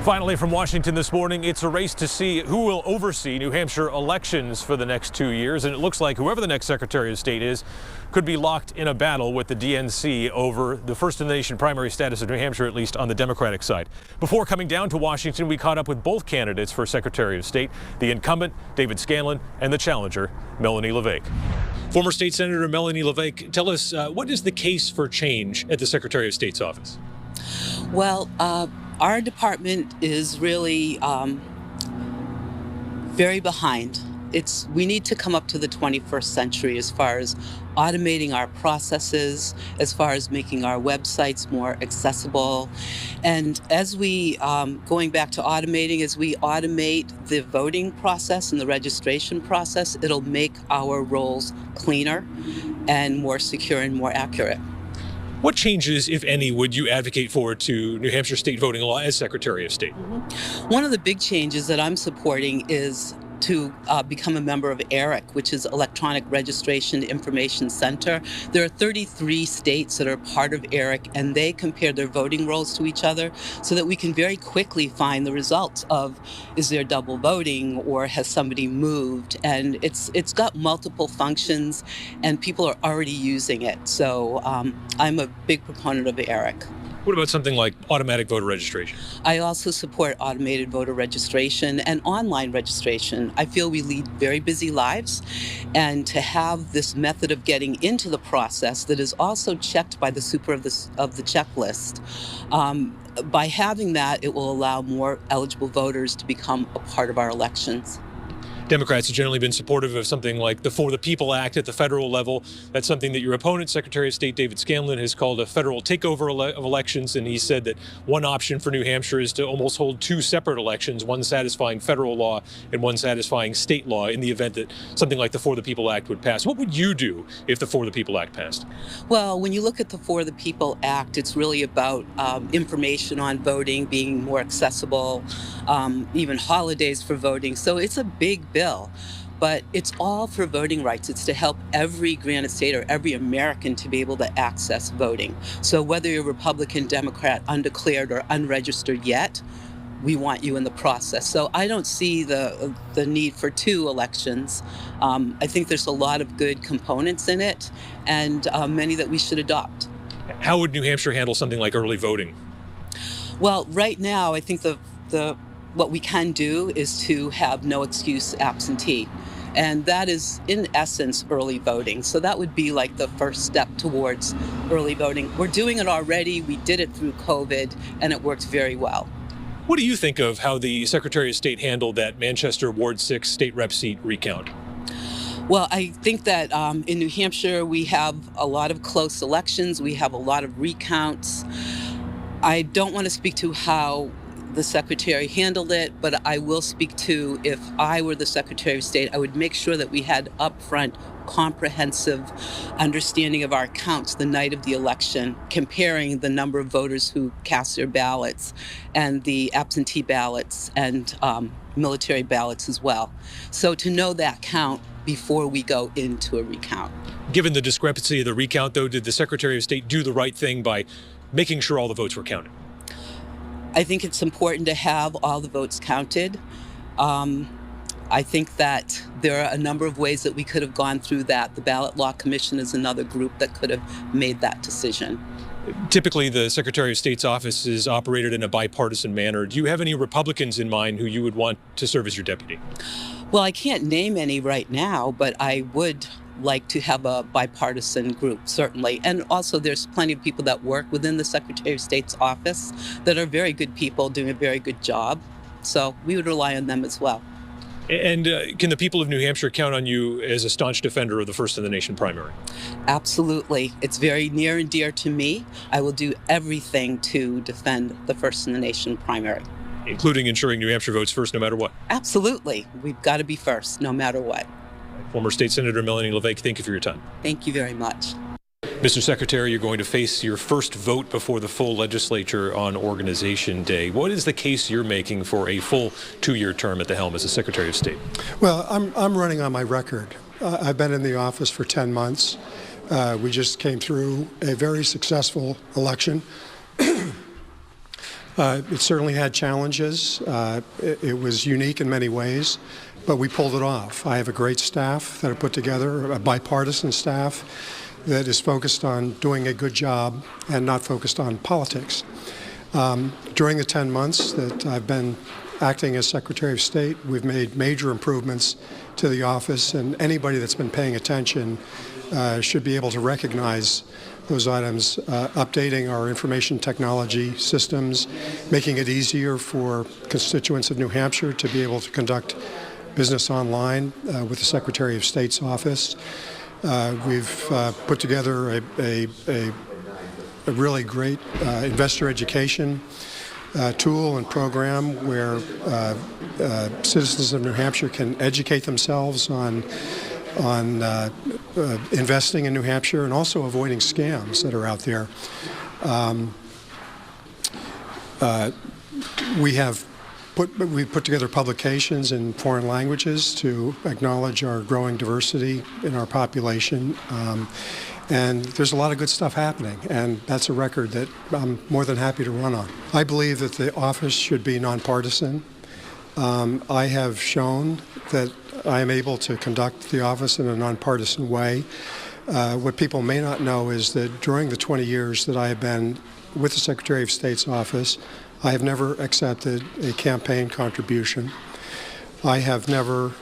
Finally, from Washington this morning, it's a race to see who will oversee New Hampshire elections for the next 2 years. And it looks like whoever the next Secretary of State is could be locked in a battle with the DNC over the first in the nation primary status of New Hampshire, at least on the Democratic side. Before coming down to Washington, we caught up with both candidates for Secretary of State, the incumbent, David Scanlon, and the challenger, Melanie LeVake. Former State Senator Melanie LeVake, tell us, what is the case for change at the Secretary of State's office? Well, our department is really very behind. We need to come up to the 21st century as far as automating our processes, as far as making our websites more accessible. And as we, going back to automating, as we automate the voting process and the registration process, it'll make our rolls cleaner and more secure and more accurate. What changes, if any, would you advocate for to New Hampshire state voting law as Secretary of State? One of the big changes that I'm supporting is to become a member of ERIC, which is Electronic Registration Information Center. There are 33 states that are part of ERIC, and they compare their voting rolls to each other so that we can very quickly find the results of, is there double voting or has somebody moved? And it's got multiple functions, and people are already using it. So I'm a big proponent of ERIC. What about something like automatic voter registration? I also support automated voter registration and online registration. I feel we lead very busy lives, and to have this method of getting into the process that is also checked by the super of the checklist, by having that, it will allow more eligible voters to become a part of our elections. Democrats have generally been supportive of something like the For the People Act at the federal level. That's something that your opponent, Secretary of State David Scanlon, has called a federal takeover of elections. And he said that one option for New Hampshire is to almost hold two separate elections, one satisfying federal law and one satisfying state law in the event that something like the For the People Act would pass. What would you do if the For the People Act passed? Well, when you look at the For the People Act, it's really about information on voting being more accessible, even holidays for voting. So it's a big bill, but it's all for voting rights. It's to help every Granite State or every American to be able to access voting. So whether you're Republican, Democrat, undeclared, or unregistered yet, we want you in the process. So I don't see the need for two elections. I think there's a lot of good components in it, and many that we should adopt. How would New Hampshire handle something like early voting? Well, right now, I think what we can do is to have no excuse absentee. And that is, in essence, early voting. So that would be like the first step towards early voting. We're doing it already. We did it through COVID, and it worked very well. What do you think of how the Secretary of State handled that Manchester Ward 6 state rep seat recount? Well, I think that in New Hampshire, we have a lot of close elections. We have a lot of recounts. I don't want to speak to how the Secretary handled it, but I will speak to, if I were the Secretary of State, I would make sure that we had upfront comprehensive understanding of our counts the night of the election, comparing the number of voters who cast their ballots and the absentee ballots and military ballots as well. So to know that count before we go into a recount. Given the discrepancy of the recount, though, did the Secretary of State do the right thing by making sure all the votes were counted? I think it's important to have all the votes counted. I think that there are a number of ways that we could have gone through that. The Ballot Law Commission is another group that could have made that decision. Typically, the Secretary of State's office is operated in a bipartisan manner. Do you have any Republicans in mind who you would want to serve as your deputy? Well, I can't name any right now, but I would like to have a bipartisan group, certainly. And also there's plenty of people that work within the Secretary of State's office that are very good people doing a very good job. So we would rely on them as well. And can the people of New Hampshire count on you as a staunch defender of the First in the Nation primary? Absolutely. It's very near and dear to me. I will do everything to defend the First in the Nation primary. Including ensuring New Hampshire votes first no matter what? Absolutely. We've got to be first no matter what. Former State Senator Melanie LeVake, thank you for your time. Thank you very much. Mr. Secretary, you're going to face your first vote before the full legislature on Organization Day. What is the case you're making for a full 2-year term at the helm as a Secretary of State? Well, I'm running on my record. I've been in the office for 10 months. We just came through a very successful election. It certainly had challenges. It was unique in many ways, but we pulled it off. I have a great staff that I put together, a bipartisan staff that is focused on doing a good job and not focused on politics. During the 10 months that I've been acting as Secretary of State, we've made major improvements to the office, and anybody that's been paying attention should be able to recognize those items, updating our information technology systems, making it easier for constituents of New Hampshire to be able to conduct business online with the Secretary of State's office. We've put together a really great investor education tool and program where citizens of New Hampshire can educate themselves on investing in New Hampshire and also avoiding scams that are out there. We put together publications in foreign languages to acknowledge our growing diversity in our population. And there's a lot of good stuff happening, and that's a record that I'm more than happy to run on. I believe that the office should be nonpartisan. I have shown that I am able to conduct the office in a nonpartisan way. What people may not know is that during the 20 years that I have been with the Secretary of State's office, I have never accepted a campaign contribution. I have never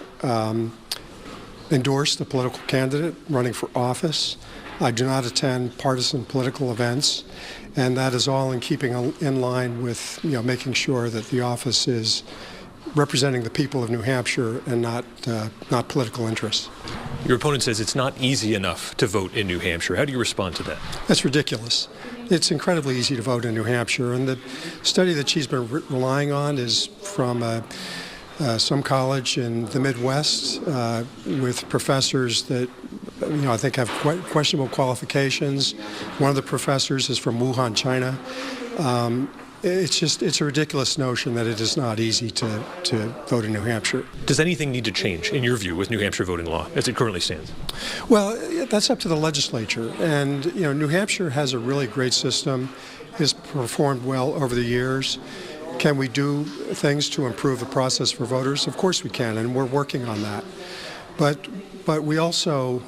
endorsed a political candidate running for office. I do not attend partisan political events, and that is all in keeping in line with making sure that the office is representing the people of New Hampshire and not political interests. Your opponent says it's not easy enough to vote in New Hampshire. How do you respond to that? That's ridiculous. It's incredibly easy to vote in New Hampshire, and the study that she's been relying on is from some college in the Midwest with professors that I think have questionable qualifications. One of the professors is from Wuhan, China. It's a ridiculous notion that it is not easy to vote in New Hampshire. Does anything need to change, in your view, with New Hampshire voting law as it currently stands? Well, that's up to the legislature. And, New Hampshire has a really great system. It's performed well over the years. Can we do things to improve the process for voters? Of course we can, and we're working on that. But we also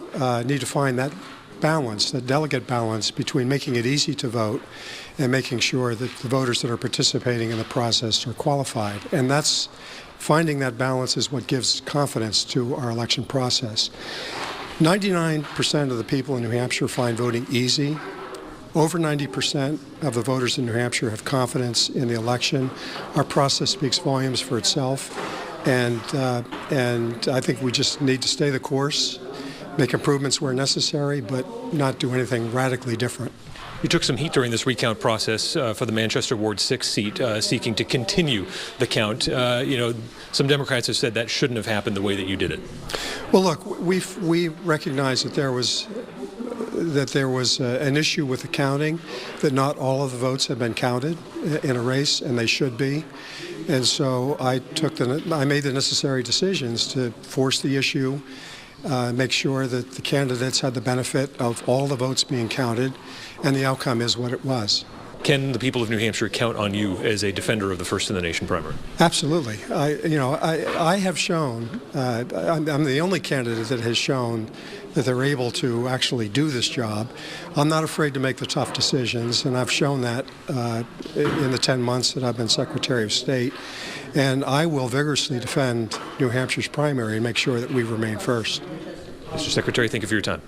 need to find that balance, that delicate balance between making it easy to vote and making sure that the voters that are participating in the process are qualified. And finding that balance is what gives confidence to our election process. 99% of the people in New Hampshire find voting easy. Over 90% of the voters in New Hampshire have confidence in the election. Our process speaks volumes for itself, and I think we just need to stay the course, make improvements where necessary, but not do anything radically different. You took some heat during this recount process for the Manchester Ward 6 seat, seeking to continue the count. Some Democrats have said that shouldn't have happened the way that you did it. Well, look, we recognize that there was an issue with the counting, that not all of the votes had been counted in a race, and they should be. And so I made the necessary decisions to force the issue, make sure that the candidates had the benefit of all the votes being counted, and the outcome is what it was. Can the people of New Hampshire count on you as a defender of the first-in-the-nation primary? Absolutely. I have shown, I'm the only candidate that has shown that they're able to actually do this job. I'm not afraid to make the tough decisions, and I've shown that in the 10 months that I've been Secretary of State. And I will vigorously defend New Hampshire's primary and make sure that we remain first. Mr. Secretary, thank you for your time.